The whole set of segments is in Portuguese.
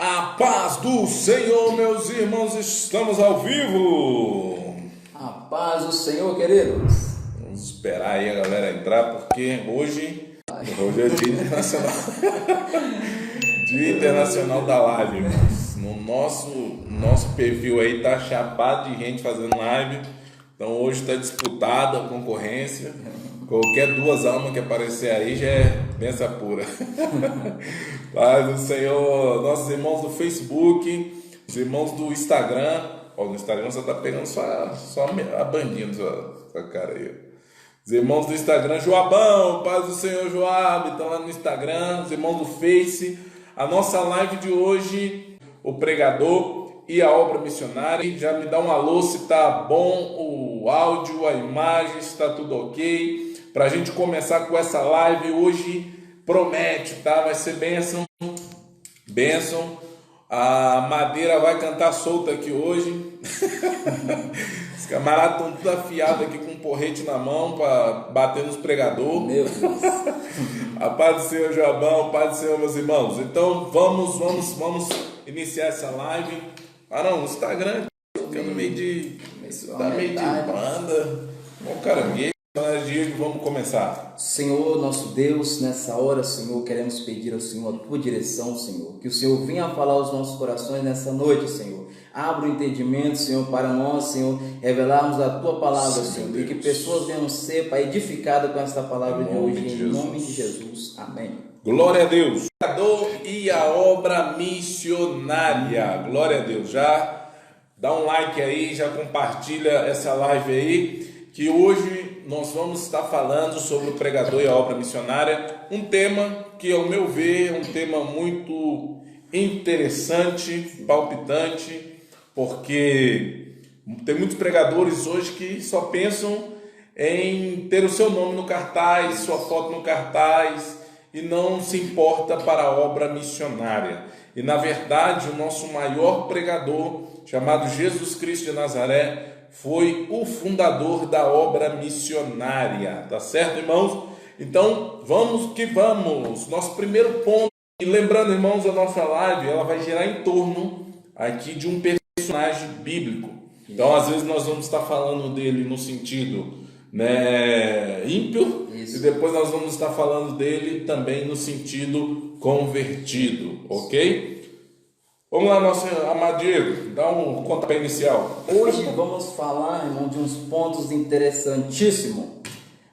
A paz do Senhor, meus irmãos, estamos ao vivo. A paz do Senhor, queridos. Vamos esperar aí a galera entrar, porque hoje é Dia Internacional. Dia Internacional da Live, irmãos. No nosso perfil aí tá chapado de gente fazendo live. Então hoje está disputada a concorrência. Qualquer duas almas que aparecer aí já é benção pura. Paz do Senhor, nossos irmãos do Facebook, os irmãos do Instagram. Ó, no Instagram você tá pegando só a bandinha sua cara aí. Os irmãos do Instagram, Joabão, paz do Senhor Joab, estão lá no Instagram. Os irmãos do Face. A nossa live de hoje, o pregador e a obra missionária. Já me dá um alô se tá bom o áudio, a imagem, se tá tudo ok. Para a gente começar com essa live hoje, promete, tá? Vai ser bênção, bênção. A madeira vai cantar solta aqui hoje. Os camaradas estão tudo afiados aqui com um porrete na mão para bater nos pregadores. Meu Deus. A paz do Senhor, Joabão, a paz do Senhor, meus irmãos. Então vamos iniciar essa live. Ah não, o Instagram fica no meio de banda. Bom, caranguejo. Diego, vamos começar. Senhor, nosso Deus, nessa hora, Senhor, queremos pedir ao Senhor a tua direção, Senhor. Que o Senhor venha falar aos nossos corações nessa noite, Senhor. Abra o entendimento, Senhor, para nós, Senhor, revelarmos a tua palavra, Senhor. E que pessoas venham ser, Pai, edificadas com esta palavra de hoje, em nome de Jesus. Amém. Glória a Deus. E a obra missionária. Glória a Deus. Já dá um like aí, já compartilha essa live aí, que hoje nós vamos estar falando sobre o pregador e a obra missionária, um tema que, ao meu ver, é um tema muito interessante, palpitante, porque tem muitos pregadores hoje que só pensam em ter o seu nome no cartaz, sua foto no cartaz, e não se importa para a obra missionária. E, na verdade, o nosso maior pregador, chamado Jesus Cristo de Nazaré, foi o fundador da obra missionária, tá certo, irmãos? Então, vamos que vamos. Nosso primeiro ponto, e lembrando, irmãos, a nossa live, ela vai girar em torno aqui de um personagem bíblico. Então, às vezes nós vamos estar falando dele no sentido, ímpio, e depois nós vamos estar falando dele também no sentido convertido, ok? Vamos lá, nosso amado Diego, dá um pontapé inicial. Hoje vamos falar, irmão, de uns pontos interessantíssimos.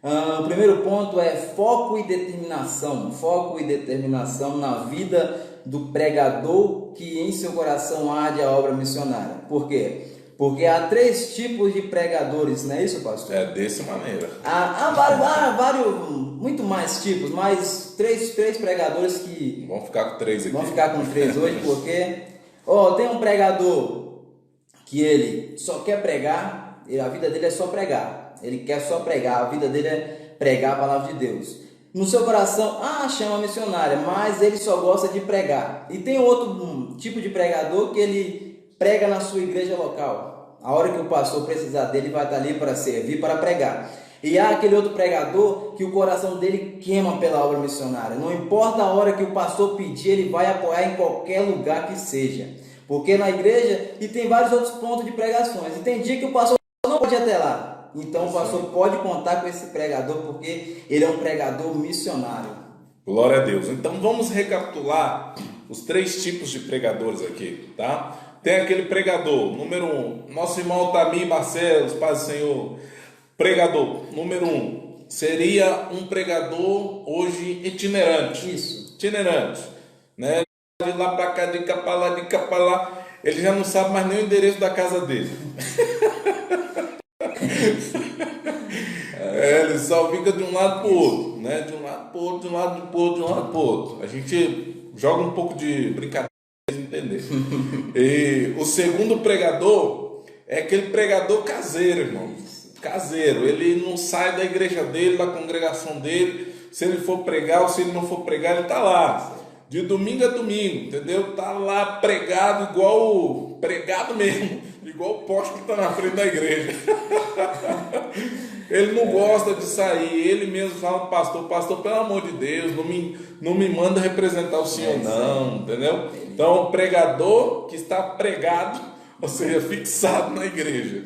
O primeiro ponto é foco e determinação. Foco e determinação na vida do pregador que em seu coração arde a obra missionária. Por quê? Porque há três tipos de pregadores, não é isso, pastor? É dessa maneira. Há vários, muito mais tipos, mas três pregadores que... Vamos ficar com três aqui. Vamos ficar com três hoje, porque... tem um pregador que ele só quer pregar, a vida dele é só pregar. Ele quer só pregar, a vida dele é pregar a palavra de Deus. No seu coração, chama missionária, mas ele só gosta de pregar. E tem outro tipo de pregador que ele prega na sua igreja local. A hora que o pastor precisar dele, vai estar ali para servir, para pregar. E há aquele outro pregador que o coração dele queima pela obra missionária. Não importa a hora que o pastor pedir, ele vai apoiar em qualquer lugar que seja. Porque na igreja, e tem vários outros pontos de pregações. E tem dia que o pastor não pode ir até lá. Então o pastor pode contar com esse pregador, porque ele é um pregador missionário. Glória a Deus. Então vamos recapitular os três tipos de pregadores aqui, tá? Tem aquele pregador, número 1, nosso irmão Altamir Barcelos, paz do Senhor. Pregador, número 1, seria um pregador hoje itinerante. Isso. Itinerante, né? De lá para cá, de cá para lá, ele já não sabe mais nem o endereço da casa dele. Ele só fica de um lado para o outro, né? De um lado para o outro, de um lado para o outro, de um lado para o outro. A gente joga um pouco de brincadeira para entender. E o segundo pregador é aquele pregador caseiro, irmãos. Caseiro, ele não sai da igreja dele, da congregação dele. Se ele for pregar ou se ele não for pregar, ele está lá, de domingo a domingo, entendeu? Está lá pregado, pregado mesmo, igual o poste que está na frente da igreja. Ele não gosta de sair, ele mesmo fala, pastor, pelo amor de Deus, não me manda representar o senhor não, entendeu? Então, pregador que está pregado, ou seja, fixado na igreja.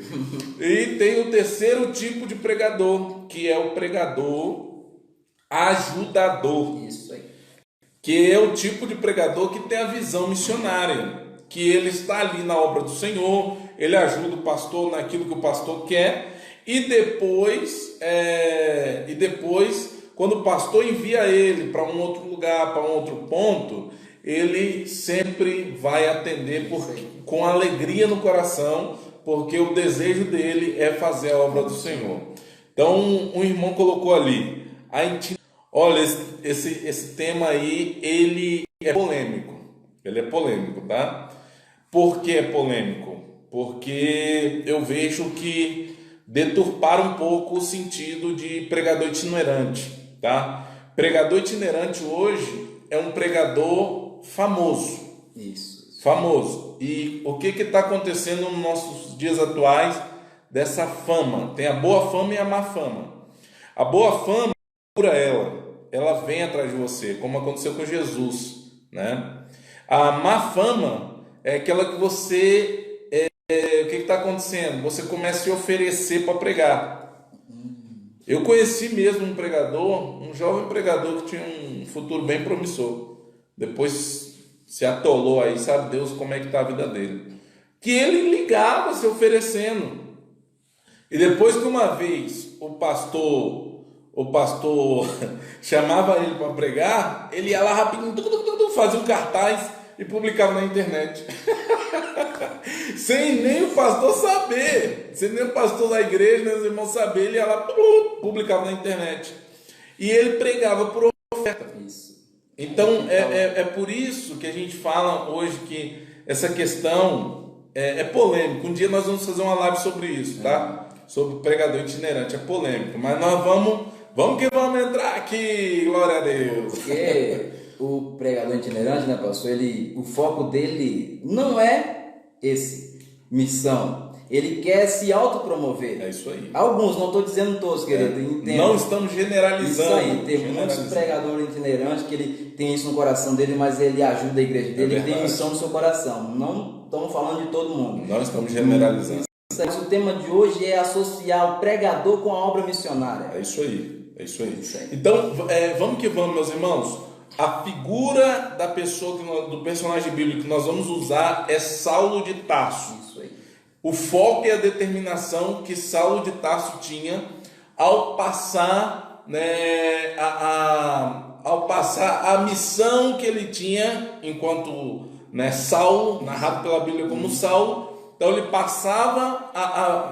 E tem o terceiro tipo de pregador, que é o pregador ajudador. Isso aí. Que é o tipo de pregador que tem a visão missionária, que ele está ali na obra do Senhor, ele ajuda o pastor naquilo que o pastor quer, e depois, quando o pastor envia ele para um outro lugar, para um outro ponto, ele sempre vai atender com alegria no coração, porque o desejo dele é fazer a obra do Senhor. Então, um irmão colocou ali, olha, esse tema aí, ele é polêmico, tá? Por que é polêmico? Porque eu vejo que deturparam um pouco o sentido de pregador itinerante, tá? Pregador itinerante hoje é um pregador famoso. Isso. Famoso. E o que está acontecendo nos nossos dias atuais dessa fama? Tem a boa fama e a má fama. A boa fama, ela vem atrás de você, como aconteceu com Jesus, né? A má fama é aquela que você, o que está acontecendo? Você começa a se oferecer para pregar. Eu conheci mesmo um pregador, um jovem pregador que tinha um futuro bem promissor. Depois se atolou aí, sabe Deus como é que está a vida dele. Que ele ligava se oferecendo. E depois que uma vez o pastor chamava ele para pregar, ele ia lá rapidinho, fazia um cartaz e publicava na internet. Sem nem o pastor saber, sem nem o pastor da igreja, nem os irmãos saber, ele ia lá, publicava na internet. E ele pregava por oferta. Isso. Então, é por isso que a gente fala hoje que essa questão é polêmica. Um dia nós vamos fazer uma live sobre isso, tá? Sobre o pregador itinerante, é polêmico. Mas nós vamos entrar aqui, glória a Deus. Porque o pregador itinerante, né, pastor, o foco dele não é missão. Ele quer se autopromover. É isso aí. Alguns, não estou dizendo todos, querido. Entendo. Não estamos generalizando. Isso aí, tem muitos pregadores itinerantes que ele tem isso no coração dele, mas ele ajuda a igreja dele, ele tem missão no seu coração. Não estamos falando de todo mundo. Não estamos generalizando. O tema de hoje é associar o pregador com a obra missionária. É isso aí. Então, vamos que vamos, meus irmãos. A figura da pessoa, do personagem bíblico que nós vamos usar é Saulo de Tarso. Isso aí. O foco e a determinação que Saulo de Tarso tinha ao passar, né, a missão que ele tinha enquanto, né, Saulo, narrado pela Bíblia como Saulo. Então ele passava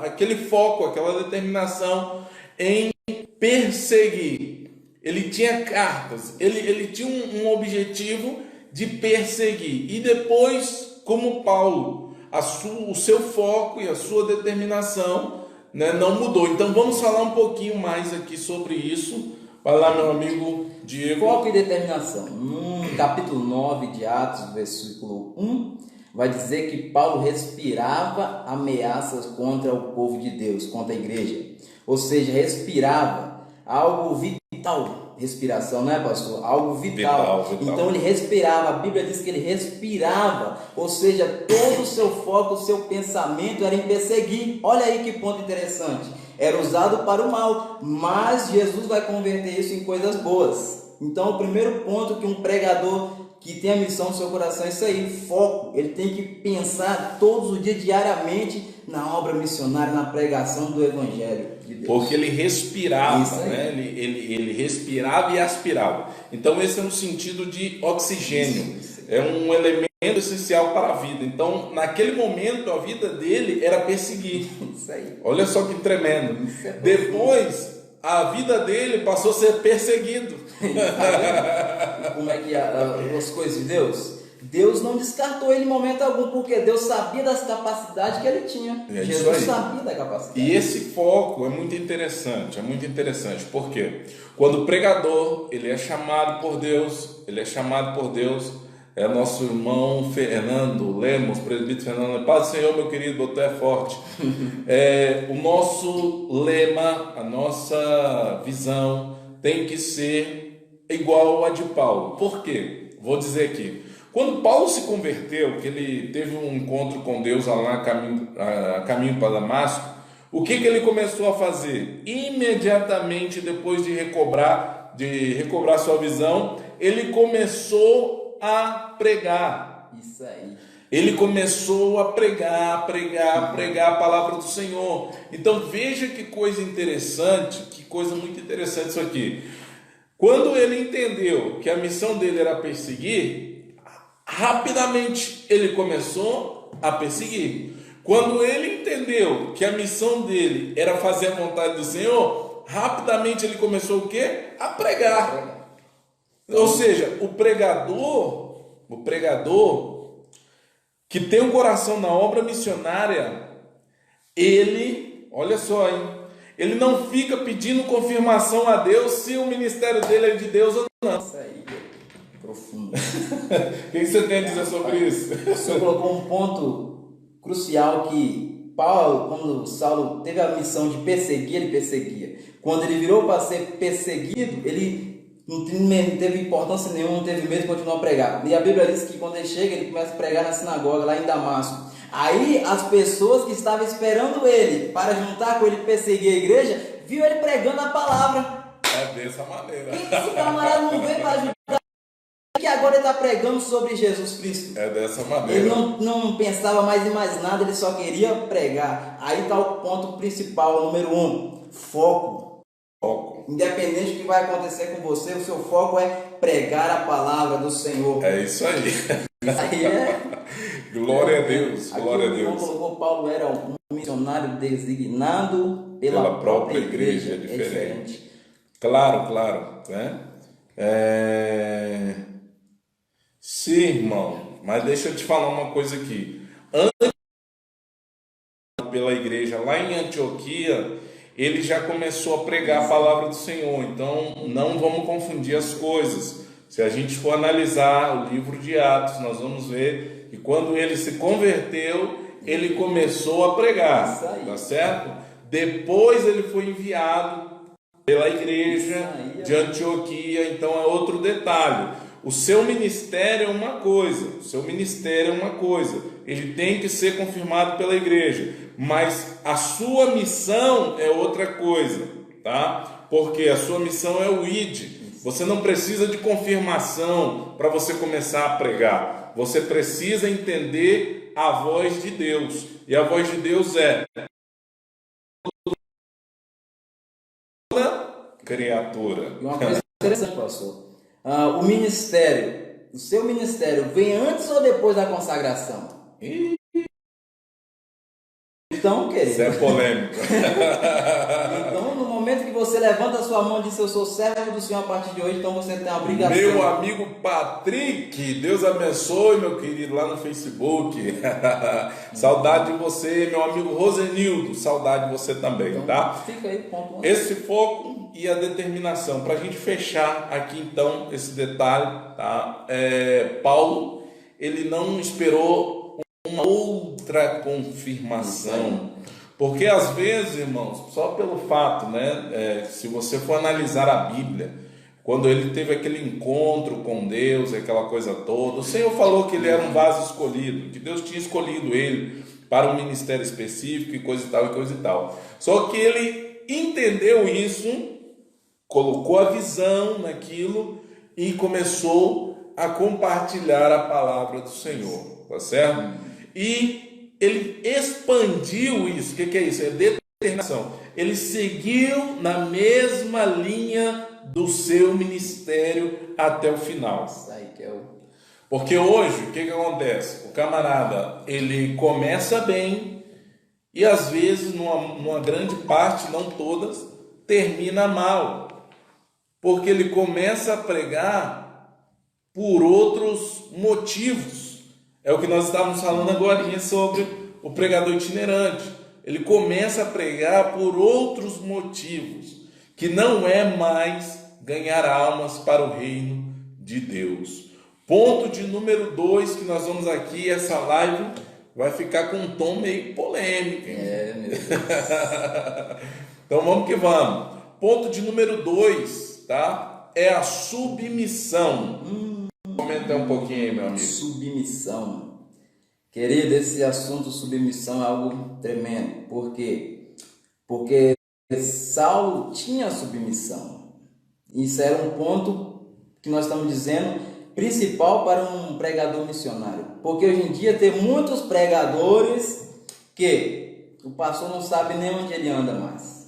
aquele foco, aquela determinação em perseguir. Ele tinha cartas, ele tinha um objetivo de perseguir. E depois, como Paulo, o seu foco e a sua determinação, né, não mudou. Então vamos falar um pouquinho mais aqui sobre isso. Vai lá, meu amigo Diego. Foco e determinação. No capítulo 9 de Atos, versículo 1, vai dizer que Paulo respirava ameaças contra o povo de Deus, contra a igreja. Ou seja, respirava algo vital. Respiração, não é, pastor? Algo vital. Então ele respirava, a Bíblia diz que ele respirava, ou seja, todo o seu foco, o seu pensamento era em perseguir. Olha aí que ponto interessante. Era usado para o mal, mas Jesus vai converter isso em coisas boas. Então o primeiro ponto que um pregador que tem a missão no seu coração é isso aí, foco. Ele tem que pensar todos os dias, diariamente, na obra missionária, na pregação do Evangelho de Deus. Porque ele respirava, né? Ele respirava e aspirava. Então esse é um sentido de oxigênio. Isso. É um elemento essencial para a vida. Então, naquele momento, a vida dele era perseguir. Isso aí. Olha só que tremendo. Depois, a vida dele passou a ser perseguido. Como é que as coisas de Deus? Deus não descartou ele em momento algum, porque Deus sabia das capacidades que ele tinha. Jesus sabia da capacidade. E esse foco é muito interessante, porque quando o pregador ele é chamado por Deus, É nosso irmão Fernando Lemos, presbítero Fernando. Paz do Senhor, meu querido, botou é forte. O nosso lema, a nossa visão tem que ser igual a de Paulo. Por quê? Vou dizer aqui. Quando Paulo se converteu, que ele teve um encontro com Deus lá a caminho para Damasco, o que ele começou a fazer? Imediatamente depois de recobrar sua visão, ele começou a pregar. Isso aí. Ele começou a pregar a palavra do Senhor. Então veja que coisa interessante, que coisa muito interessante isso aqui. Quando ele entendeu que a missão dele era perseguir, rapidamente ele começou a perseguir. Quando ele entendeu que a missão dele era fazer a vontade do Senhor, rapidamente ele começou o quê? A pregar. Ou seja, o pregador que tem um coração na obra missionária, ele, olha só, hein? Ele não fica pedindo confirmação a Deus se o ministério dele é de Deus ou não. Isso aí, profundo. O que você tem a dizer sobre isso? O senhor colocou um ponto crucial que Paulo, quando Saulo teve a missão de perseguir, ele perseguia. Quando ele virou para ser perseguido, ele não teve importância nenhuma, não teve medo de continuar a pregar. E a Bíblia diz que quando ele chega, ele começa a pregar na sinagoga, lá em Damasco. Aí as pessoas que estavam esperando ele para juntar com ele e perseguir a igreja, viu ele pregando a palavra. É dessa maneira. Esse camarada não veio para ajudar, que agora ele está pregando sobre Jesus Cristo. É dessa maneira. Ele não pensava mais em mais nada, ele só queria pregar. Aí está o ponto principal, número 1, foco. Independente do que vai acontecer com você, o seu foco é pregar a palavra do Senhor. É isso aí. Aí é. Glória a Deus, glória a Deus. Como Paulo era um missionário designado pela própria igreja. É diferente. Claro, né? Sim, irmão, mas deixa eu te falar uma coisa aqui. Antes pela igreja lá em Antioquia, ele já começou a pregar a palavra do Senhor. Então não vamos confundir as coisas. Se a gente for analisar o livro de Atos, nós vamos ver que quando ele se converteu, ele começou a pregar, tá certo? Depois ele foi enviado pela igreja de Antioquia. Então é outro detalhe. O seu ministério é uma coisa, ele tem que ser confirmado pela igreja, mas a sua missão é outra coisa, tá? Porque a sua missão é o ID. Você não precisa de confirmação para você começar a pregar. Você precisa entender a voz de Deus. E a voz de Deus é toda criatura. E uma coisa interessante, pastor. O seu ministério vem antes ou depois da consagração? Então, querido. Isso é polêmico. Então, no momento que você levanta a sua mão e diz: eu sou servo do Senhor a partir de hoje, então você tem a obrigação. Meu amigo Patrick, Deus abençoe, meu querido, lá no Facebook. Saudade de você, meu amigo Rosenildo, saudade de você também, então, tá? Fica aí, ponto 1. Esse foco e a determinação, para a gente fechar aqui então esse detalhe, tá? Paulo, ele não esperou uma outra confirmação, porque às vezes, irmãos, só pelo fato, né, se você for analisar a Bíblia, quando ele teve aquele encontro com Deus, aquela coisa toda, o Senhor falou que ele era um vaso escolhido, que Deus tinha escolhido ele para um ministério específico e coisa e tal. Só que ele entendeu isso, colocou a visão naquilo e começou a compartilhar a palavra do Senhor, tá certo? E ele expandiu isso. O que é isso? É determinação. Ele seguiu na mesma linha do seu ministério até o final. Isso aí que é o... Porque hoje, o que acontece? O camarada, ele começa bem e às vezes, numa grande parte, não todas, termina mal. Porque ele começa a pregar por outros motivos. É o que nós estávamos falando agora sobre o pregador itinerante. Ele começa a pregar por outros motivos, que não é mais ganhar almas para o reino de Deus. Ponto de número 2, que nós vamos aqui, essa live vai ficar com um tom meio polêmico, hein? Meu Deus. Então vamos que vamos. Ponto de número 2, tá? É a submissão. Comenta um pouquinho aí, meu amigo. Submissão. Querido, esse assunto submissão é algo tremendo. Por quê? Porque Saulo tinha submissão. Isso era um ponto que nós estamos dizendo principal para um pregador missionário. Porque hoje em dia tem muitos pregadores que o pastor não sabe nem onde ele anda mais.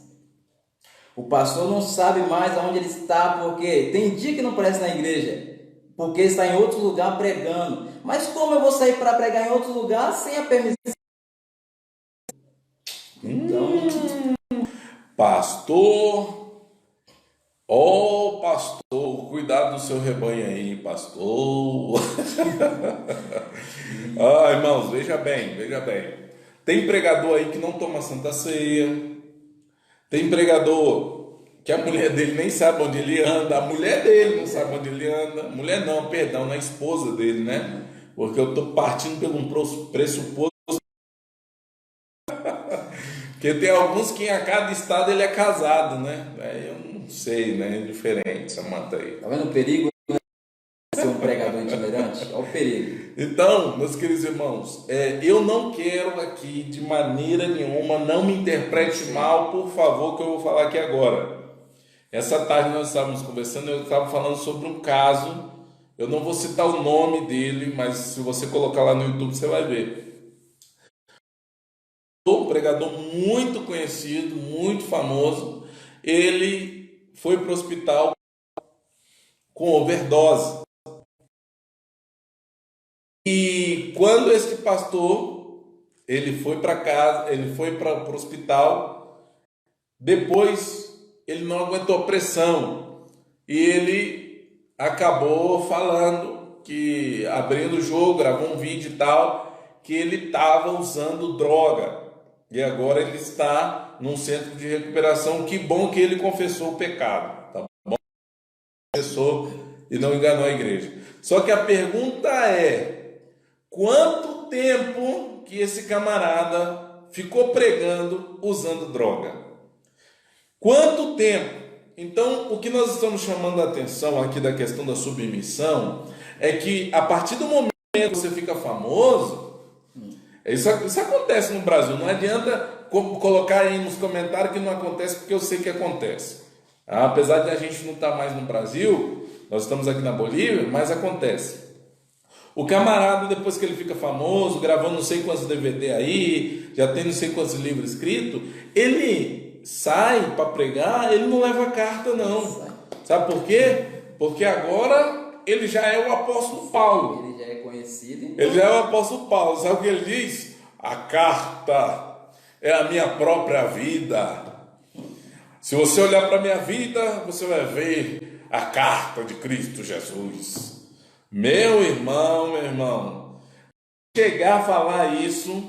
O pastor não sabe mais aonde ele está, porque tem dia que não aparece na igreja, porque está em outro lugar pregando. Mas como eu vou sair para pregar em outro lugar sem a permissão? Então, pastor, pastor, cuidado do seu rebanho aí, pastor. Irmãos, veja bem. Tem pregador aí que não toma Santa Ceia. Tem pregador que a mulher dele nem sabe onde ele anda, a mulher dele não sabe onde ele anda. Mulher não, perdão, não é a esposa dele, né? Porque eu estou partindo pelo um pressuposto. Porque tem alguns que a cada estado ele é casado, né? Eu não sei, né? É diferente, Samanta aí. Tá vendo o perigo de ser um pregador itinerante? Olha o perigo. Então, meus queridos irmãos, eu não quero aqui de maneira nenhuma, não me interprete mal, por favor, que eu vou falar aqui agora. Essa tarde nós estávamos conversando, eu estava falando sobre um caso, eu não vou citar o nome dele, mas se você colocar lá no YouTube você vai ver. Um pregador muito conhecido, muito famoso, ele foi para o hospital com overdose. E quando esse pastor, ele foi para casa, ele foi para o hospital, depois ele não aguentou a pressão e ele acabou falando que, abrindo o jogo, gravou um vídeo e tal, que ele estava usando droga e agora ele está num centro de recuperação. Que bom que ele confessou o pecado, tá bom? Confessou e não enganou a igreja. Só que a pergunta é: quanto tempo que esse camarada ficou pregando usando droga? Quanto tempo? Então, o que nós estamos chamando a atenção aqui da questão da submissão é que a partir do momento que você fica famoso, isso acontece no Brasil. Não adianta colocar aí nos comentários que não acontece, porque eu sei que acontece. Apesar de a gente não estar mais no Brasil, nós estamos aqui na Bolívia, mas acontece. O camarada, depois que ele fica famoso, gravando não sei quantos DVD aí, já tem não sei quantos livros escritos, ele sai para pregar, ele não leva carta não. Sabe por quê? Porque agora ele já é o apóstolo Paulo. Ele já é conhecido. Então... Ele já é o apóstolo Paulo. Sabe o que ele diz? A carta é a minha própria vida. Se você olhar para a minha vida, você vai ver a carta de Cristo Jesus. Meu irmão, chegar a falar isso,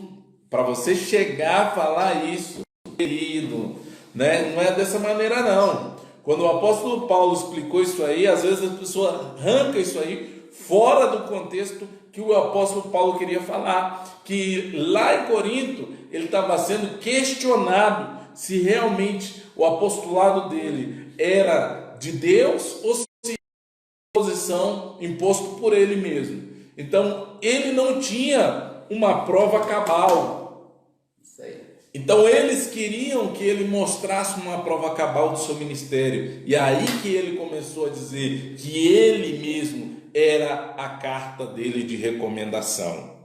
para você chegar a falar isso, querido, né? Não é dessa maneira não. Quando o apóstolo Paulo explicou isso aí, às vezes a pessoa arranca isso aí fora do contexto que o apóstolo Paulo queria falar, que lá em Corinto ele estava sendo questionado se realmente o apostolado dele era de Deus ou se posição imposto por ele mesmo. Então ele não tinha uma prova cabal. Isso aí. Então eles queriam que ele mostrasse uma prova cabal do seu ministério. E aí que ele começou a dizer que ele mesmo era a carta dele de recomendação.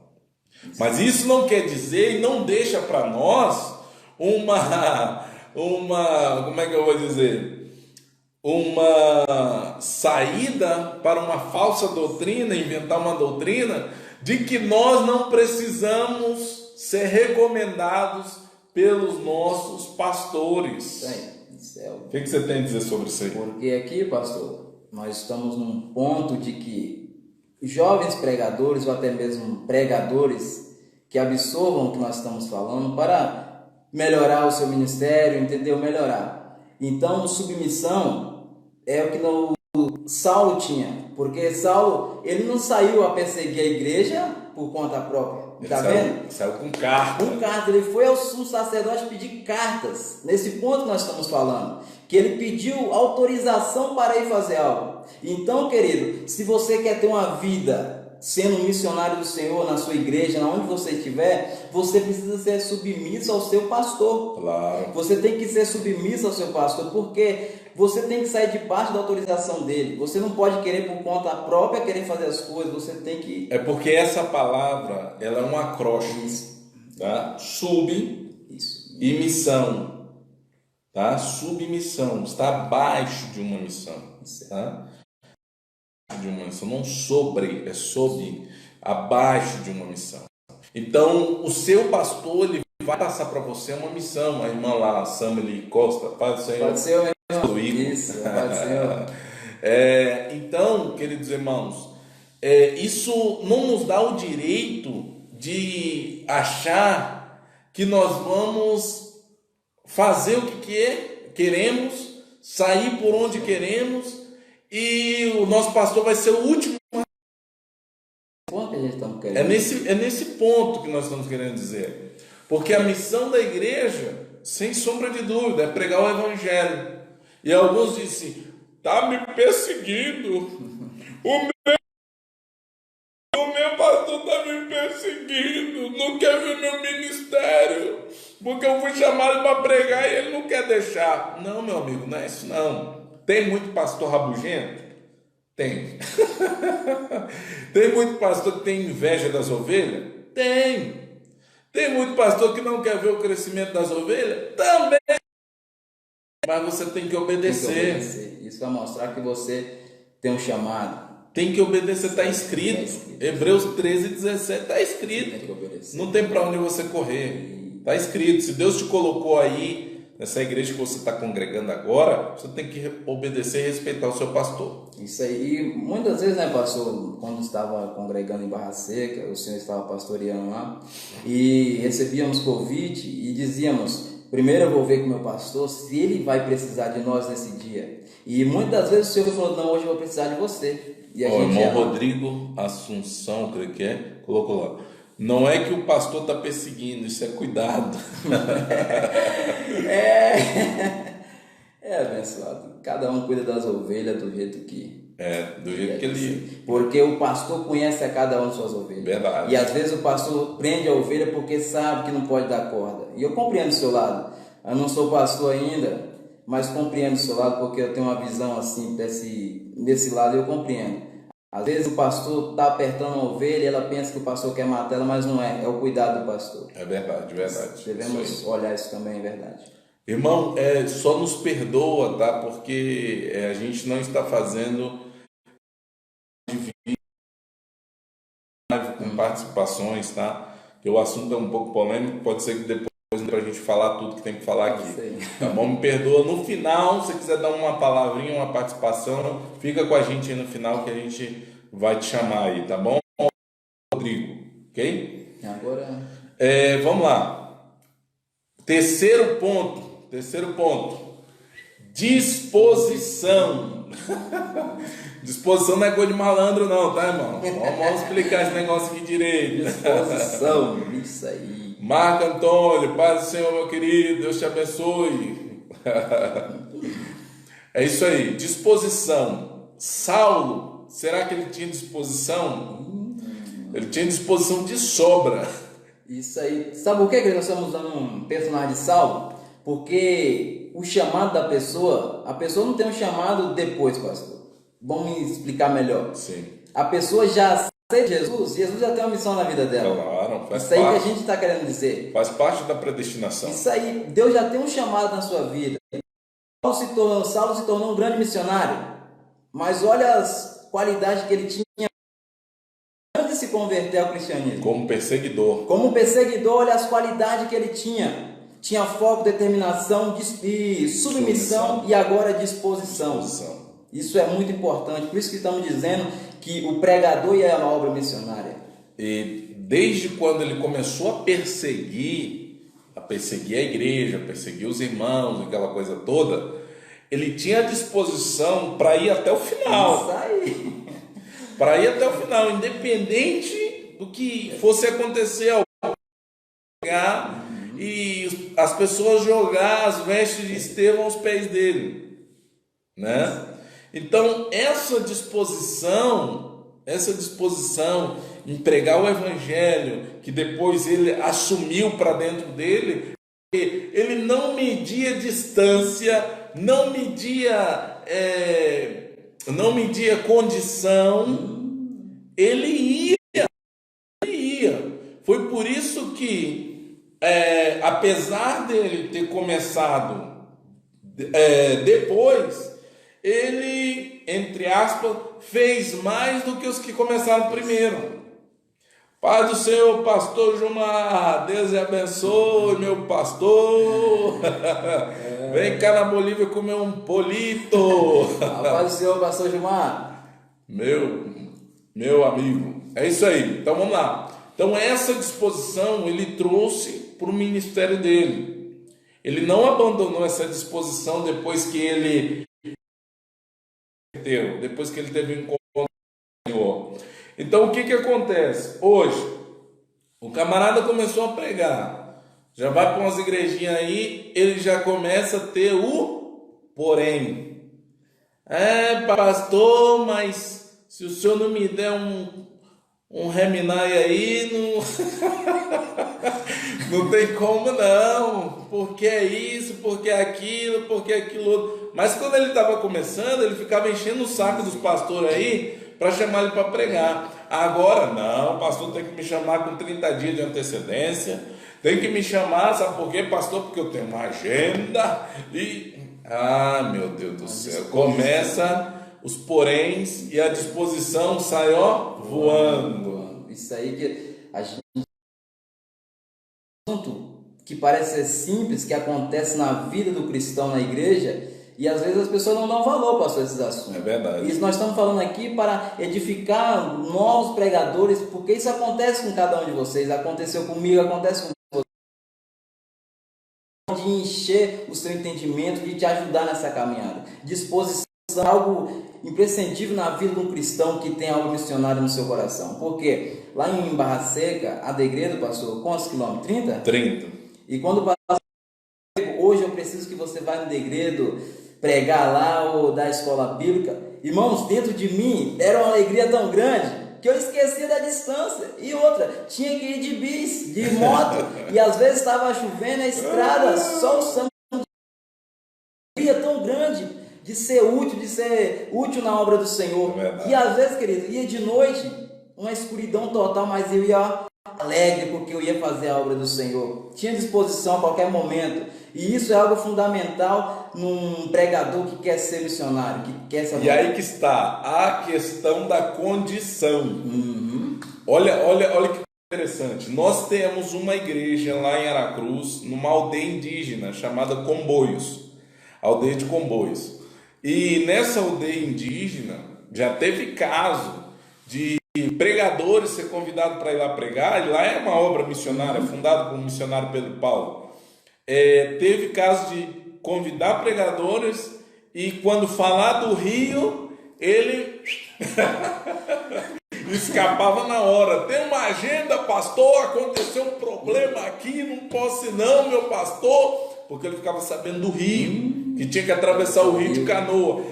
Mas isso não quer dizer e não deixa para nós uma como é que eu vou dizer? Uma saída para uma falsa doutrina, inventar uma doutrina de que nós não precisamos ser recomendados pelos nossos pastores. O que você tem a dizer sobre isso aí? Porque aqui, pastor, nós estamos num ponto de que jovens pregadores ou até mesmo pregadores que absorvam o que nós estamos falando para melhorar o seu ministério, entendeu? Melhorar. Então, submissão é o que Saulo tinha, porque Saulo, ele não saiu a perseguir a igreja por conta própria, tá vendo? Saiu com carta. Com carta, ele foi ao sumo sacerdote pedir cartas, nesse ponto que nós estamos falando, que ele pediu autorização para ir fazer algo. Então, querido, se você quer ter uma vida sendo um missionário do Senhor na sua igreja, onde você estiver, você precisa ser submisso ao seu pastor. Claro. Você tem que ser submisso ao seu pastor, porque você tem que sair debaixo da autorização dele. Você não pode querer por conta própria querer fazer as coisas. Você tem que... É porque essa palavra, ela é um acróstico, tá? Sub Isso. e missão, tá? Submissão, está abaixo de uma missão, tá? De uma missão, não sobre, é sob, abaixo de uma missão. Então, o seu pastor, ele vai passar para você uma missão. A irmã lá, Samely Costa, Pai do Senhor. Pode ser o Isso, pode ser. Então, queridos irmãos, isso não nos dá o direito de achar que nós vamos fazer o que queremos, sair por onde queremos, e o nosso pastor vai ser o último. Ponto que a gente está querendo. É nesse ponto que nós estamos querendo dizer. Porque a missão da igreja, sem sombra de dúvida, é pregar o evangelho. E alguns dizem, está me perseguindo. O meu pastor está me perseguindo. Não quer ver meu ministério. Porque eu fui chamado para pregar e ele não quer deixar. Não, meu amigo, não é isso não. Tem muito pastor rabugento? Tem. Tem muito pastor que tem inveja das ovelhas? Tem. Tem muito pastor que não quer ver o crescimento das ovelhas? Também. Mas você tem que obedecer. Isso vai mostrar que você tem um chamado. Tem que obedecer, está escrito. Hebreus 13:17 está escrito. Tem que obedecer. Não tem para onde você correr. Está escrito. Se Deus te colocou aí, nessa igreja que você está congregando agora, você tem que obedecer e respeitar o seu pastor. Isso aí. E muitas vezes, né, pastor, quando estava congregando em Barra Seca, o senhor estava pastoreando lá, e recebíamos convite e dizíamos, primeiro eu vou ver com o meu pastor se ele vai precisar de nós nesse dia. E muitas vezes o senhor falou, não, hoje eu vou precisar de você. E a gente irmão Rodrigo Assunção, creio que colocou lá. Não é que o pastor está perseguindo, isso é cuidado. É abençoado. Cada um cuida das ovelhas do jeito que... Do jeito que ele... Porque o pastor conhece a cada um de suas ovelhas. Verdade. E às vezes o pastor prende a ovelha porque sabe que não pode dar corda. E eu compreendo o seu lado. Eu não sou pastor ainda, mas compreendo o seu lado porque eu tenho uma visão assim desse lado, eu compreendo. Às vezes o pastor está apertando a ovelha e ela pensa que o pastor quer matar ela, mas não é. É o cuidado do pastor. É verdade, verdade. Devemos olhar isso também, é verdade. Irmão, só nos perdoa, tá? Porque a gente não está fazendo com participações, tá? Porque o assunto é um pouco polêmico, pode ser que depois para a gente falar tudo que tem que falar aqui. Tá bom? Me perdoa. No final, se você quiser dar uma palavrinha, uma participação, fica com a gente aí no final que a gente vai te chamar aí, tá bom? Rodrigo, ok? Agora... vamos lá. Terceiro ponto. Disposição. Disposição não é coisa de malandro não, tá, irmão? Vamos explicar esse negócio aqui direito. Disposição, isso aí. Marco Antônio, paz do Senhor, meu querido, Deus te abençoe. É isso aí, disposição. Saulo, será que ele tinha disposição? Ele tinha disposição de sobra. Isso aí. Sabe por que nós estamos usando um personagem de Saulo? Porque o chamado da pessoa, a pessoa não tem um chamado depois, pastor. Vamos me explicar melhor. Sim. A pessoa já aceita Jesus já tem uma missão na vida dela. Claro, faz isso aí parte, que a gente está querendo dizer. Faz parte da predestinação. Isso aí, Deus já tem um chamado na sua vida. Saulo se tornou um grande missionário, mas olha as qualidades que ele tinha antes de se converter ao cristianismo. Como perseguidor. Como perseguidor, olha as qualidades que ele tinha. Tinha foco, determinação, e submissão e agora disposição. Isso é muito importante. Por isso que estamos dizendo que o pregador ia a obra missionária. E desde quando ele começou a perseguir a igreja, a perseguir os irmãos, aquela coisa toda, ele tinha disposição para ir até o final. Isso aí. Para ir até o final, independente do que fosse acontecer ao pegar e as pessoas jogar as vestes de Estevão aos pés dele, né? Então essa disposição em pregar o evangelho, que depois ele assumiu para dentro dele, ele não media distância, não media condição, ele ia. Foi por isso que, apesar dele ter começado depois, ele, entre aspas, fez mais do que os que começaram primeiro. Pai do Senhor, pastor Gilmar, Deus lhe abençoe, meu pastor. Vem cá na Bolívia comer um polito. Pai do Senhor, pastor Gilmar. Meu amigo. É isso aí. Então vamos lá. Então essa disposição ele trouxe para o ministério dele. Ele não abandonou essa disposição depois que ele teve um encontro com o Senhor. Então o que acontece? Hoje, o camarada começou a pregar, já vai para umas igrejinhas aí, ele já começa a ter o porém. Pastor, mas se o senhor não me der um reminai aí, não tem como não, porque é isso, porque é aquilo, porque é aquilo outro. Mas quando ele estava começando, ele ficava enchendo o saco dos pastores aí, para chamar ele para pregar. Agora não, o pastor tem que me chamar com 30 dias de antecedência, tem que me chamar, sabe por quê, pastor? Porque eu tenho uma agenda e... meu Deus do céu, começa os poréns e a disposição sai voando. Isso aí que a gente... que parece ser simples, que acontece na vida do cristão na igreja, e às vezes as pessoas não dão valor, pastor, a esses assuntos. É verdade. Isso nós estamos falando aqui para edificar novos pregadores, porque isso acontece com cada um de vocês, aconteceu comigo, acontece com você. De encher o seu entendimento, de te ajudar nessa caminhada. Disposição é algo imprescindível na vida de um cristão que tem algo missionário no seu coração. Porque lá em Barra Seca, a Degredo, pastor, quantos quilômetros? 30? 30. E quando hoje eu preciso que você vá no Degredo pregar lá ou da escola bíblica, irmãos, dentro de mim era uma alegria tão grande que eu esquecia da distância. E outra, tinha que ir de bis, de moto, e às vezes estava chovendo a estrada, só o sangue. Alegria tão grande de ser útil na obra do Senhor. E às vezes, querido, ia de noite, uma escuridão total, mas eu ia alegre porque eu ia fazer a obra do Senhor. Tinha disposição a qualquer momento. E isso é algo fundamental num pregador que quer ser missionário, que quer ser... E aí que está a questão da condição. Olha que interessante. Nós temos uma igreja lá em Aracruz, numa aldeia indígena chamada Comboios, aldeia de Comboios. E nessa aldeia indígena já teve caso de pregadores ser convidados para ir lá pregar, e lá é uma obra missionária, fundada por um missionário Pedro Paulo. Teve caso de convidar pregadores e quando falar do rio, ele escapava na hora. Tem uma agenda, pastor, aconteceu um problema aqui, não posso ir não, meu pastor, porque ele ficava sabendo do rio, que tinha que atravessar o rio de canoa.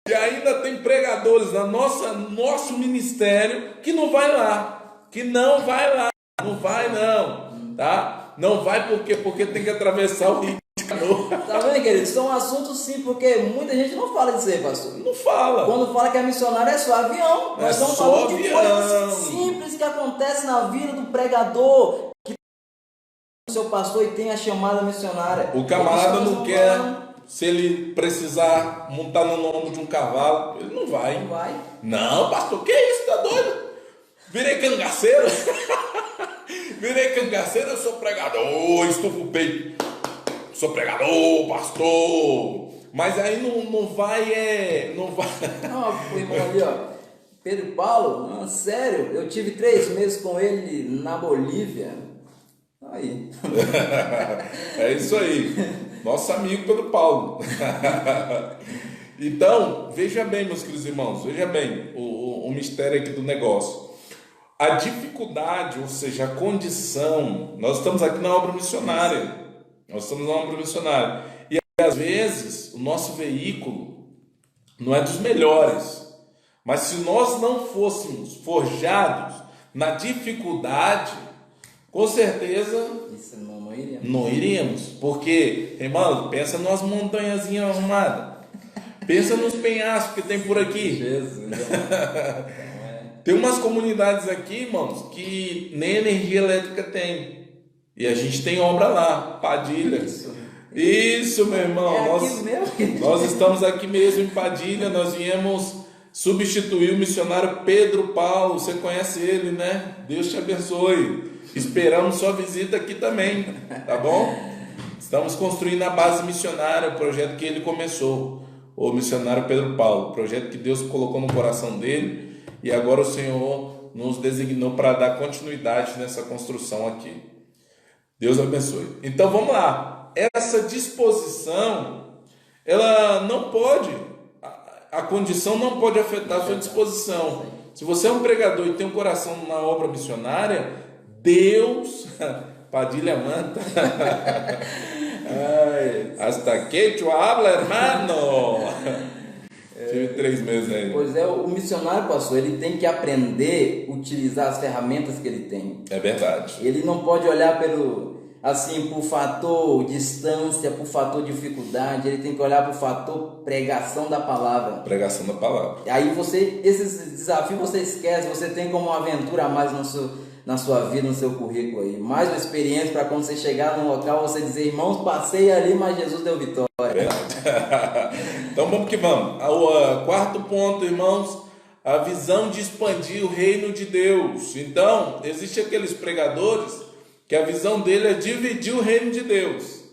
E ainda tem pregadores no nosso ministério que não vai lá, não vai não, tá? Não vai porque tem que atravessar o rio de canoa. Tá vendo, querido? Isso é um assunto sim, porque muita gente não fala disso aí, pastor. Não fala. Quando fala que é missionário é só avião. Nós estamos falando de coisas simples que acontecem na vida do pregador, que o seu pastor e tem a chamada missionária. O camarada não quer, se ele precisar montar no lombo de um cavalo, ele não vai. Não vai. Não, pastor, que isso? Tá doido? Virei cangaceiro. Eu sou pregador, estufa o peito. Sou pregador, pastor. Mas aí não vai. Não, irmão ali, ó. Pedro Paulo, não, sério, eu tive 3 meses com ele na Bolívia. Aí. É isso aí. Nosso amigo Pedro Paulo. Então, veja bem, meus queridos irmãos, veja bem o mistério aqui do negócio. A dificuldade, ou seja, a condição, nós estamos aqui na obra missionária. Nós estamos na obra missionária. E às vezes o nosso veículo não é dos melhores. Mas se nós não fôssemos forjados na dificuldade, com certeza isso não iríamos. Não iríamos. Porque, irmão, pensa nas montanhazinhas arrumadas. Pensa nos penhascos que tem por aqui. Jesus. Tem umas comunidades aqui, irmãos, que nem energia elétrica tem. E a gente tem obra lá, Padilha. Isso, meu irmão. Nós estamos aqui mesmo em Padilha. Nós viemos substituir o missionário Pedro Paulo. Você conhece ele, né? Deus te abençoe. Esperamos sua visita aqui também, tá bom? Estamos construindo a base missionária, o projeto que ele começou. O missionário Pedro Paulo, projeto que Deus colocou no coração dele. E agora o Senhor nos designou para dar continuidade nessa construção aqui. Deus abençoe. Então vamos lá. Essa disposição, ela não pode, a condição não pode afetar a sua disposição. Se você é um pregador e tem um coração na obra missionária, Deus, Padilha Manta, hasta que tu habla, hermano. Tive 3 meses aí. Pois é, o missionário, pastor, ele tem que aprender a utilizar as ferramentas que ele tem. É verdade. Ele não pode olhar por fator distância, por fator dificuldade, ele tem que olhar por fator pregação da palavra. Pregação da palavra. Aí esses desafios você esquece, você tem como uma aventura a mais na sua vida, no seu currículo aí. Mais uma experiência para quando você chegar no local, você dizer, irmãos, passei ali, mas Jesus deu vitória. Então vamos que vamos. O quarto ponto, irmãos, a visão de expandir o reino de Deus. Então, existem aqueles pregadores que a visão dele é dividir o reino de Deus.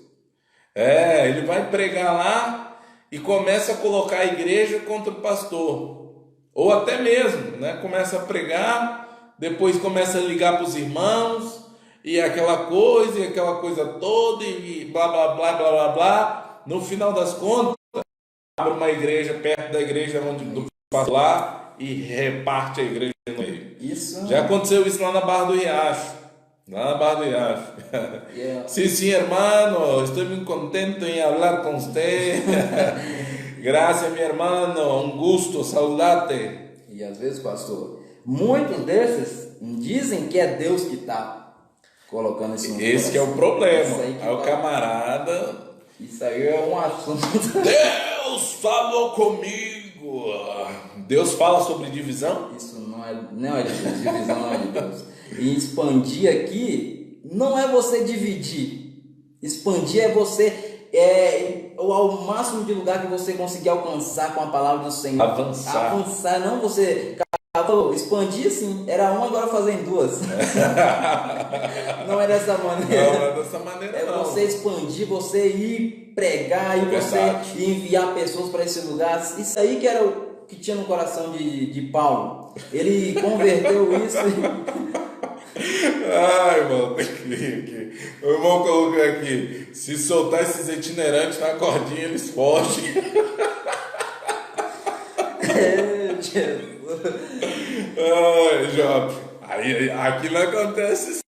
Ele vai pregar lá e começa a colocar a igreja contra o pastor. Ou até mesmo, né? Começa a pregar, depois começa a ligar para os irmãos, e aquela coisa toda, e blá, blá, blá, blá, blá, blá. No final das contas, abre uma igreja perto da igreja onde do pastor lá e reparte a igreja no meio. Isso. Já aconteceu isso lá na Barra do Riacho. Lá na Barra do Riacho. Yeah. Sim, hermano, estou muito contente em falar com você. Graças, meu hermano, um gusto saludarte. E às vezes, pastor, muitos desses dizem que é Deus que está colocando isso no Esse que é o problema. Aí o camarada... Isso aí é um assunto. Deus falou comigo. Deus fala sobre divisão? Isso não é de Deus. Divisão não é de Deus. E expandir aqui não é você dividir. Expandir é você ao máximo de lugar que você conseguir alcançar com a palavra do Senhor. Avançar, não você. Expandir sim, era uma, agora fazem 2. Não é dessa maneira. Não é dessa maneira, não. É você expandir, você ir pregar, e você enviar pessoas para esse lugar. Isso aí que era o que tinha no coração de Paulo. Ele converteu isso. Ai, irmão, tem que vir aqui. O irmão colocou aqui: se soltar esses itinerantes na cordinha, eles fogem. Jesus. Ai, Job, aqui não acontece isso.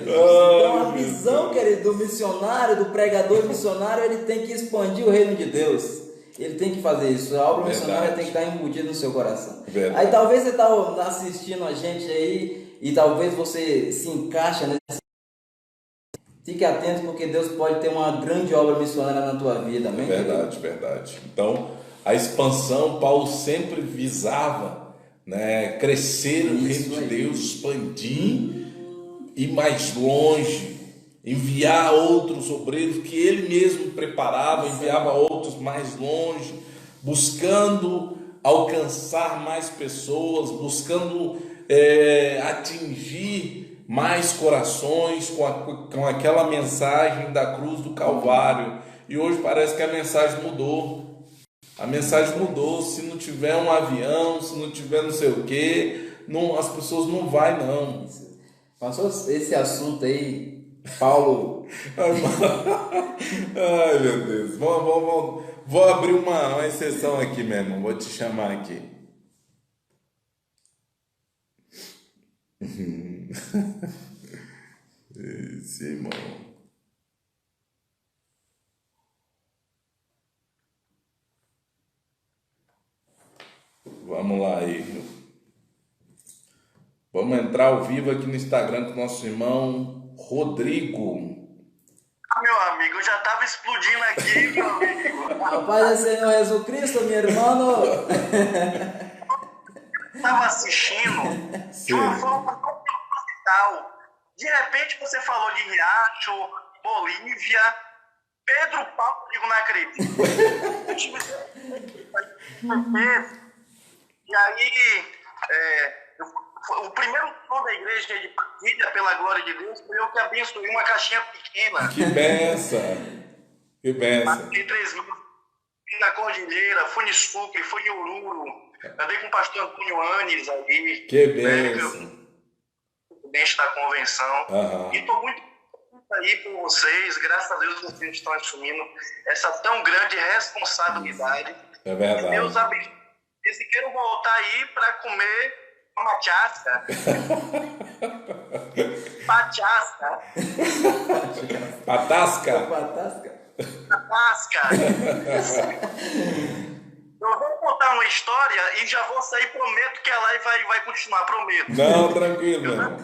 Então a visão, querido, do missionário, do pregador missionário, ele tem que expandir o reino de Deus. Ele tem que fazer isso. A obra missionária tem que estar embutida no seu coração. Verdade. Aí talvez você está assistindo a gente aí e talvez você se encaixa nesse. Fique atento, porque Deus pode ter uma grande obra missionária na tua vida. Amém? Verdade, verdade. Então, a expansão, Paulo sempre visava, né, crescer o reino de Deus, expandir, ir mais longe, enviar outros obreiros que ele mesmo preparava, enviava outros mais longe, buscando alcançar mais pessoas, buscando atingir mais corações com aquela mensagem da cruz do Calvário. E hoje parece que a mensagem mudou. A mensagem mudou. Se não tiver um avião, se não tiver não sei o que, as pessoas não vão, não. Passou esse assunto aí, Paulo. Ai, meu Deus. Vou abrir uma exceção aqui mesmo. Vou te chamar aqui. Esse irmão. Vamos lá aí. Vamos entrar ao vivo aqui no Instagram com o nosso irmão Rodrigo. Meu amigo, eu já tava explodindo aqui, meu amigo. Paz do Senhor Jesus Cristo, meu irmão. Tava assistindo de uma forma tão proposital. De repente você falou de Riacho, Bolívia, Pedro Paulo, digo, não acredito. E aí, o primeiro som da igreja de partilha pela glória de Deus foi eu que abençoei uma caixinha pequena. Que benção! Que benção! Passei 3 meses na Cordilheira, fui em Sucre, fui em Oruro, andei com o pastor Antônio Anes aí. Que benção! Presidente da convenção. Uhum. E estou muito aí por vocês, graças a Deus vocês estão assumindo essa tão grande responsabilidade. É verdade. E Deus abençoe. E se quero voltar aí para comer uma chasca. Patasca. Patasca. Patasca. Patasca. Eu vou contar uma história e já vou sair, prometo que a live vai continuar, prometo. Não, tranquilo, meu irmão.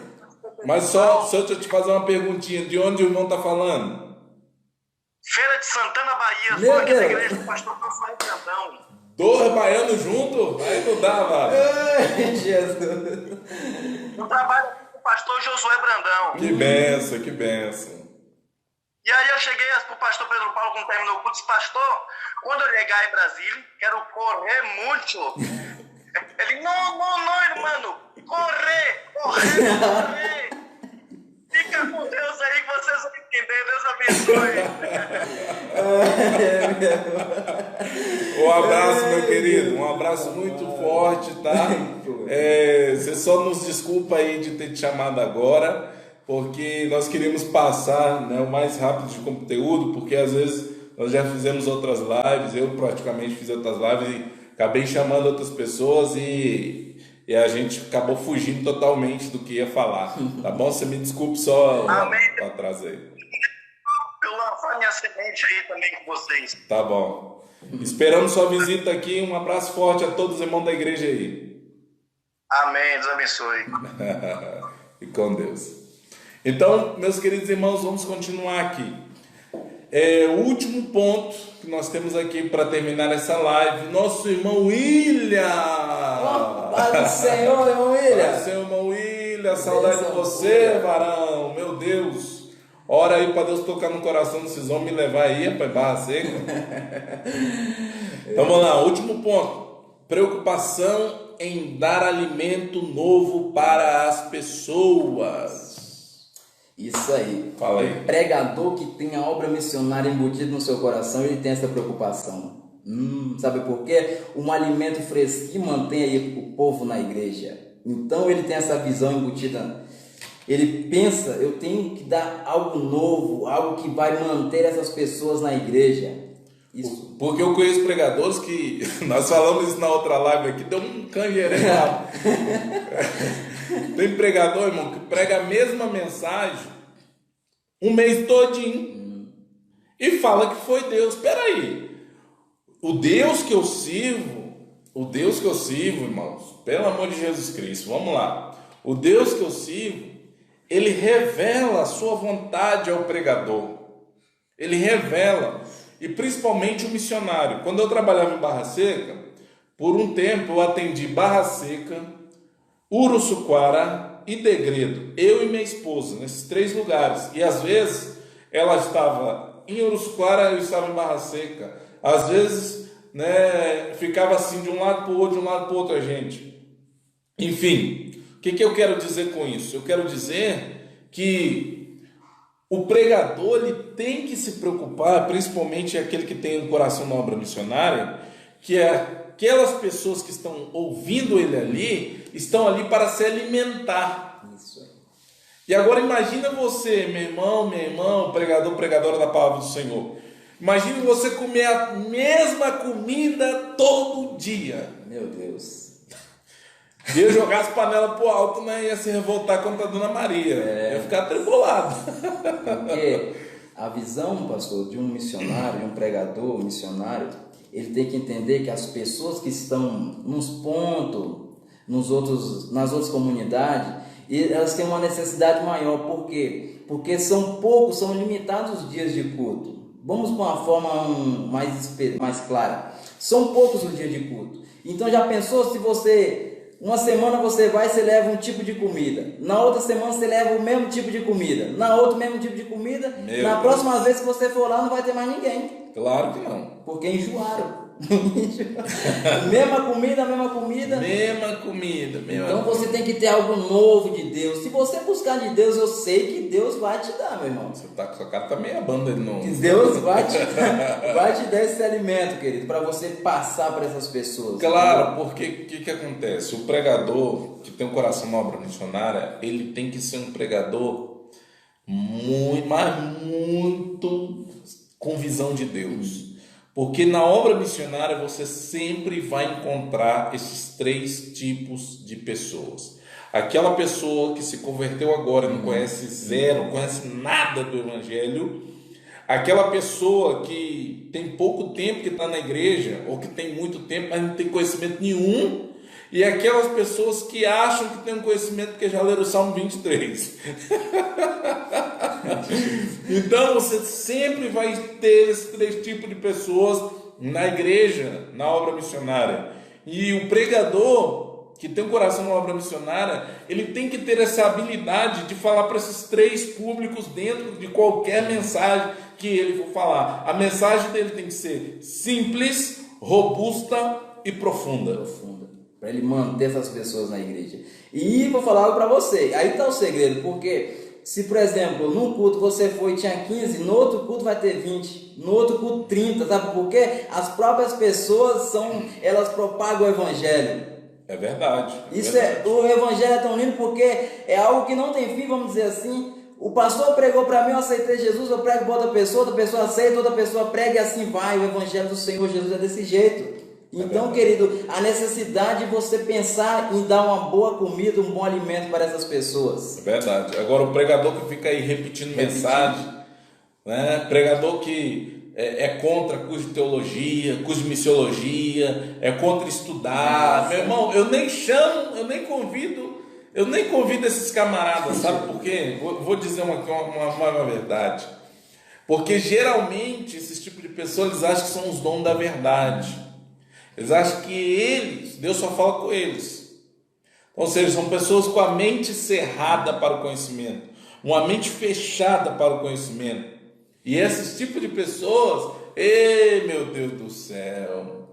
Mas só deixa eu te fazer uma perguntinha. De onde o irmão tá falando? Feira de Santana, Bahia. Meu Sou aqui da Deus. igreja do pastor Rafael Brandão. 2 baianos juntos? Aí não dá, mano. Ai, Jesus. Eu trabalho aqui com o pastor Josué Brandão. Que benção, que benção. E aí eu cheguei pro pastor Pedro Paulo quando terminou o culto, disse, pastor, quando eu chegar em Brasília, quero correr muito. Ele, não, irmão, correr. Fica com Deus aí que vocês vão entender, Deus abençoe. Um abraço, meu querido. Um abraço muito forte, tá? Você só nos desculpa aí de ter te chamado agora, porque nós queríamos passar, né, o mais rápido de conteúdo, porque às vezes nós já fizemos outras lives, eu praticamente fiz outras lives e acabei chamando outras pessoas e a gente acabou fugindo totalmente do que ia falar, tá bom? Você me desculpe só o atraso aí. Eu lançar minha semente aí também com vocês. Tá bom. Esperamos sua visita aqui. Um abraço forte a todos os irmãos da igreja aí. Amém, Deus abençoe. E com Deus. Então, meus queridos irmãos, vamos continuar aqui. O último ponto que nós temos aqui para terminar essa live, nosso irmão William. Paz do Senhor, irmão William. Paz do Senhor, irmão William. Saudade de você, varão. Meu Deus. Ora aí para Deus tocar no coração desses homens e me levar aí para Barra Seca. Então vamos lá, último ponto. Preocupação em dar alimento novo para as pessoas. Isso aí. Fala aí. O pregador que tem a obra missionária embutida no seu coração, ele tem essa preocupação. Sabe por quê? Um alimento fresquinho mantém aí o povo na igreja. Então ele tem essa visão embutida. Ele pensa, eu tenho que dar algo novo, algo que vai manter essas pessoas na igreja. Isso. Porque eu conheço pregadores que, nós falamos isso na outra live aqui, deu um canjeirão lá. Tem pregador, irmão, que prega a mesma mensagem um mês todinho e fala que foi Deus. Espera aí, o Deus que eu sirvo, irmãos, pelo amor de Jesus Cristo, vamos lá. O Deus que eu sirvo, ele revela a sua vontade ao pregador. Ele revela, e principalmente o missionário. Quando eu trabalhava em Barra Seca, por um tempo eu atendi Barra Seca, Uruçuquara e Degredo, eu e minha esposa, nesses 3 lugares. E às vezes ela estava em Uruçuquara, eu estava em Barra Seca. Às vezes, né, ficava assim de um lado para o outro, de um lado para o outro a gente. Enfim, o que eu quero dizer com isso? Eu quero dizer que o pregador ele tem que se preocupar, principalmente aquele que tem um coração na obra missionária, que é aquelas pessoas que estão ouvindo ele ali, estão ali para se alimentar. Isso aí. E agora imagina você, meu irmão, minha irmã, pregador, pregadora da palavra do Senhor. Imagine você comer a mesma comida todo dia. Meu Deus. Ia jogar as panelas pro alto, né? Ia se revoltar contra a Dona Maria. Ia ficar atribulado. Porque a visão, pastor, de um missionário, de um pregador missionário, ele tem que entender que as pessoas que estão nos pontos, nas outras comunidades, elas têm uma necessidade maior. Por quê? Porque são poucos, são limitados os dias de culto. Vamos para uma forma mais clara. São poucos os dias de culto. Então já pensou se você, uma semana você leva um tipo de comida, na outra semana você leva o mesmo tipo de comida, na outra o mesmo tipo de comida, na próxima vez que você for lá não vai ter mais ninguém. Claro que não. Porque enjoaram. Mesma comida. Então você tem que ter algo novo de Deus. Se você buscar de Deus, eu sei que Deus vai te dar, meu irmão. Você tá com sua cara, tá meio a banda de novo. Que Deus vai te dar esse alimento, querido, para você passar para essas pessoas. Claro, porque o que acontece? O pregador que tem um coração na obra missionária, ele tem que ser um pregador muito com visão de Deus. Porque na obra missionária você sempre vai encontrar esses 3 tipos de pessoas. Aquela pessoa que se converteu agora, não conhece zero, não conhece nada do Evangelho. Aquela pessoa que tem pouco tempo que está na igreja, ou que tem muito tempo, mas não tem conhecimento nenhum. E aquelas pessoas que acham que tem um conhecimento porque já leram o Salmo 23. Então você sempre vai ter esses 3 tipos de pessoas na igreja, na obra missionária. E o pregador que tem um coração na obra missionária, ele tem que ter essa habilidade de falar para esses 3 públicos dentro de qualquer mensagem que ele for falar. A mensagem dele tem que ser simples, robusta e profunda. Para ele manter essas pessoas na igreja. E vou falar algo para você. Aí está o segredo, porque se, por exemplo, num culto você foi e tinha 15, no outro culto vai ter 20, no outro culto 30, sabe por quê? As próprias pessoas elas propagam o evangelho. É verdade. O evangelho é tão lindo porque é algo que não tem fim, vamos dizer assim. O pastor pregou para mim, eu aceitei Jesus, eu prego para outra pessoa aceita, outra pessoa prega e assim vai. O evangelho do Senhor Jesus é desse jeito. Então, querido, a necessidade de você pensar em dar uma boa comida, um bom alimento para essas pessoas. É verdade. Agora, o pregador que fica aí repetindo mensagem, né? Pregador que é contra curso de teologia, curso de missiologia, é contra estudar. Nossa. Meu irmão, eu nem convido esses camaradas, sabe por quê? Vou dizer uma verdade. Porque geralmente esses tipos de pessoas, eles acham que são os donos da verdade. Eles acham que Deus só fala com eles. Ou seja, são pessoas com a mente cerrada para o conhecimento, uma mente fechada para o conhecimento. E esses tipos de pessoas, meu Deus do céu,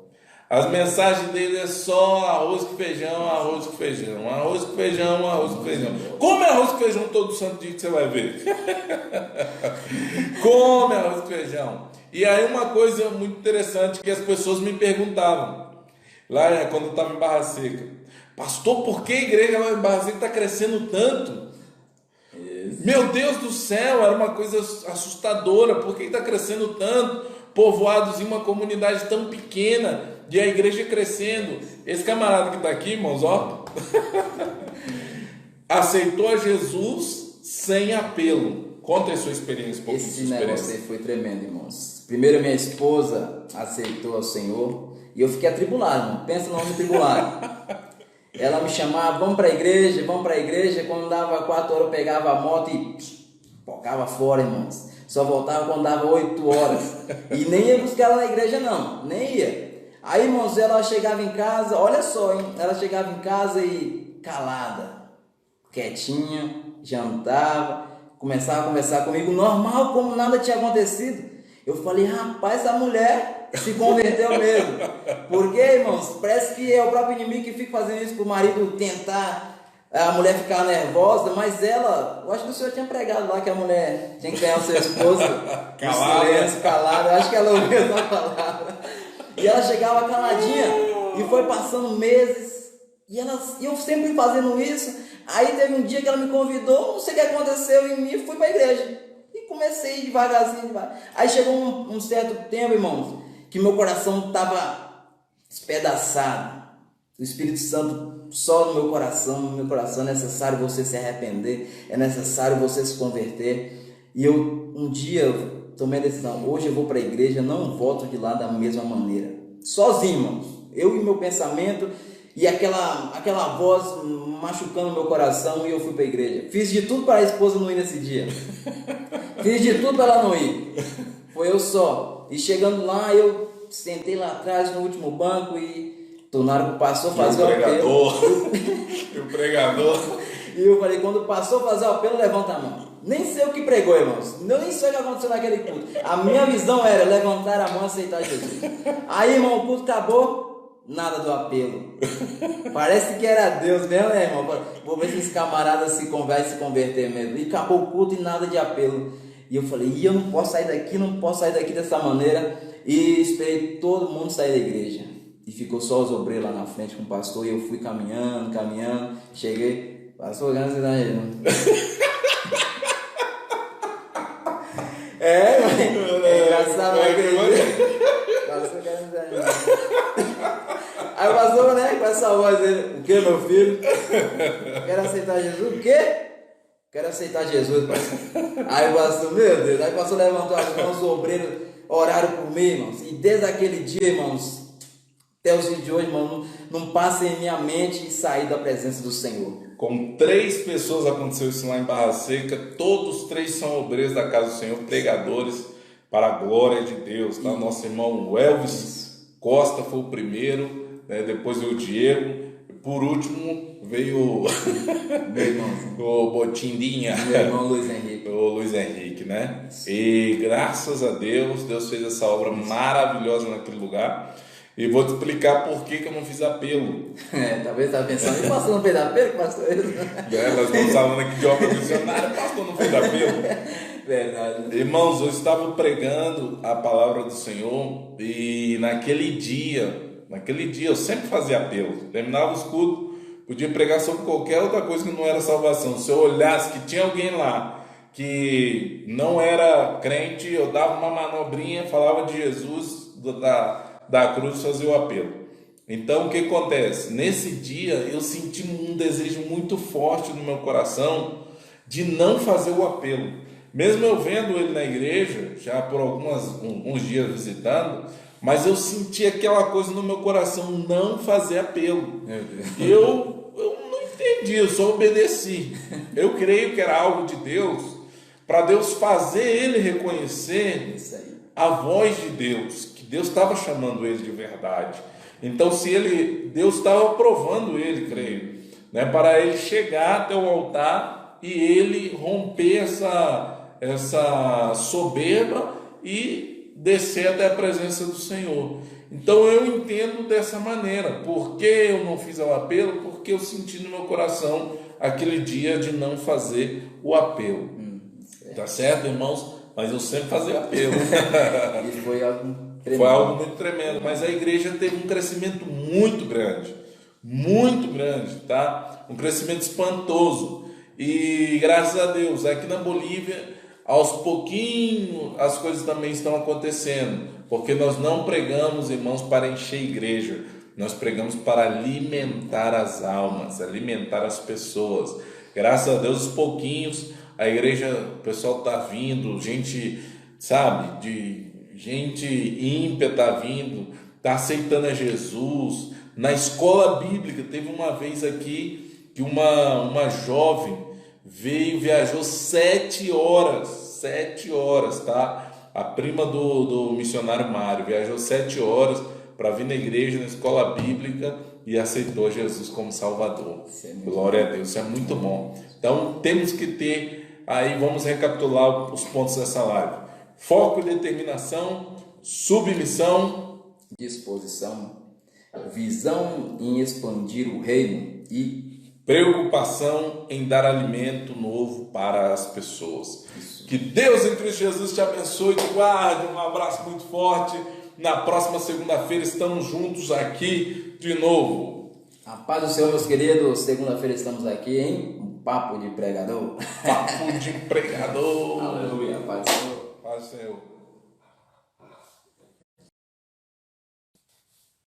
as mensagens dele é só arroz com feijão, arroz com feijão, arroz com feijão, arroz com feijão. Come arroz com feijão todo santo dia que você vai ver. Come arroz com feijão. E aí uma coisa muito interessante que as pessoas me perguntavam, lá quando eu estava em Barra Seca, pastor, por que a igreja lá em Barra Seca está crescendo tanto? Meu Deus do céu, era uma coisa assustadora, por que está crescendo tanto? Povoados em uma comunidade tão pequena, e a igreja crescendo. Esse camarada que está aqui, irmãos, ó, aceitou a Jesus sem apelo. Conta a sua experiência, um pouquinho. Esse negócio aí foi tremendo, irmãos. Primeiro minha esposa aceitou ao Senhor e eu fiquei atribulado, irmão. Pensa no homem atribulado. Ela me chamava, vamos para a igreja. Quando dava 4 horas eu pegava a moto e pocava fora, irmãos. Só voltava quando dava 8 horas. E nem ia buscar ela na igreja não, nem ia. Aí, irmãos, ela chegava em casa, olha só, hein? Ela chegava em casa e calada, quietinha, jantava, começava a conversar comigo normal, como nada tinha acontecido. Eu falei, rapaz, essa mulher se converteu mesmo. Porque, irmãos, parece que é o próprio inimigo que fica fazendo isso para o marido tentar a mulher ficar nervosa, mas ela, eu acho que o senhor tinha pregado lá que a mulher tinha que ganhar o seu esposo calado. Silêncio, calado. Eu acho que ela ouviu essa palavra. E ela chegava caladinha e foi passando meses E eu sempre fazendo isso. Aí teve um dia que ela me convidou, não sei o que aconteceu em mim, fui para a igreja. E comecei devagarzinho. Aí chegou um certo tempo, irmãos, que meu coração estava despedaçado. O Espírito Santo só no meu coração é necessário você se arrepender, é necessário você se converter. E um dia eu tomei a decisão, hoje eu vou para a igreja, não volto de lá da mesma maneira. Sozinho, irmãos, eu e meu pensamento e aquela voz machucando meu coração, e eu fui para a igreja. Fiz de tudo para a esposa não ir nesse dia. Fiz de tudo para ela não ir. Foi eu só. E chegando lá, eu sentei lá atrás no último banco e tornaram que o pastor fazer o apelo. E o pregador. E eu falei, quando o pastor fazer o apelo, levanta a mão. Nem sei o que pregou, irmãos. Eu nem sei o que aconteceu naquele culto. A minha visão era levantar a mão e aceitar Jesus. Aí, irmão, o culto acabou. Nada do apelo. Parece que era Deus mesmo, né, irmão? Vou ver se esse camarada se converter mesmo. E acabou o culto e nada de apelo. E eu falei, eu não posso sair daqui dessa maneira. E esperei todo mundo sair da igreja. E ficou só os obreiros lá na frente com o pastor. E eu fui caminhando. Cheguei, pastor, graças a Deus. É engraçado, não acredito. Aí o pastor, né, com essa voz dele, o que, meu filho? Quero aceitar Jesus? O quê? Quero aceitar Jesus, pastor. Aí o pastor, meu Deus, aí o pastor levantou as mãos, os obreiros oraram por mim, irmãos. E desde aquele dia, irmãos, até os dias de hoje, irmão, não passa em minha mente sair da presença do Senhor. Com 3 pessoas aconteceu isso lá em Barra Seca, todos 3 são obreiros da casa do Senhor, pregadores para a glória de Deus, tá? Nosso irmão Elvis Costa foi o primeiro, né? Depois veio o Diego, por último veio o Botindinha, meu irmão Luiz Henrique. O Luiz Henrique, né? E graças a Deus, Deus fez essa obra maravilhosa naquele lugar. E vou te explicar por que eu não fiz apelo. Talvez estava pensando, o pastor não fez apelo, pastor? Nós estamos falando aqui de obra missionária, o pastor não fez apelo. Verdade. Irmãos, eu estava pregando a palavra do Senhor e naquele dia eu sempre fazia apelo. Terminava os cultos, podia pregar sobre qualquer outra coisa que não era salvação. Se eu olhasse que tinha alguém lá que não era crente, eu dava uma manobrinha, falava de Jesus, da cruz, fazia o apelo. Então o que acontece? Nesse dia eu senti um desejo muito forte no meu coração de não fazer o apelo. Mesmo eu vendo ele na igreja, já por alguns dias visitando, mas eu senti aquela coisa no meu coração, não fazer apelo. Eu não entendi, eu só obedeci. Eu creio que era algo de Deus, para Deus fazer ele reconhecer a voz de Deus, que Deus estava chamando ele de verdade. Então, Deus estava provando ele, creio, né, para ele chegar até o altar e ele romper essa soberba e descer até a presença do Senhor. Então eu entendo dessa maneira. Por que eu não fiz o apelo? Porque eu senti no meu coração aquele dia de não fazer o apelo. Tá certo, irmãos? Mas eu sempre fazia apelo. E foi algo tremendo. Foi algo muito tremendo. Mas a igreja teve um crescimento muito grande. Muito grande, tá? Um crescimento espantoso. E graças a Deus, aqui na Bolívia, aos pouquinhos as coisas também estão acontecendo, porque nós não pregamos, irmãos, para encher a igreja, nós pregamos para alimentar as almas, alimentar as pessoas. Graças a Deus, aos pouquinhos a igreja, o pessoal está vindo, gente, sabe, gente ímpia está vindo, está aceitando a Jesus. Na escola bíblica, teve uma vez aqui que uma jovem viajou 7 horas, tá? A prima do missionário Mário viajou 7 horas para vir na igreja, na escola bíblica, e aceitou Jesus como Salvador. Glória a Deus, isso é muito bom. Então temos que ter, aí vamos recapitular os pontos dessa live: foco e determinação, submissão, disposição, visão em expandir o reino e preocupação em dar alimento novo para as pessoas. Isso. Que Deus em Cristo Jesus te abençoe e te guarde. Um abraço muito forte. Na próxima segunda-feira estamos juntos aqui de novo. A paz do Senhor, meus queridos. Segunda-feira estamos aqui, hein? Um papo de pregador. Papo de pregador. Aleluia, paz do Senhor. Paz do Senhor.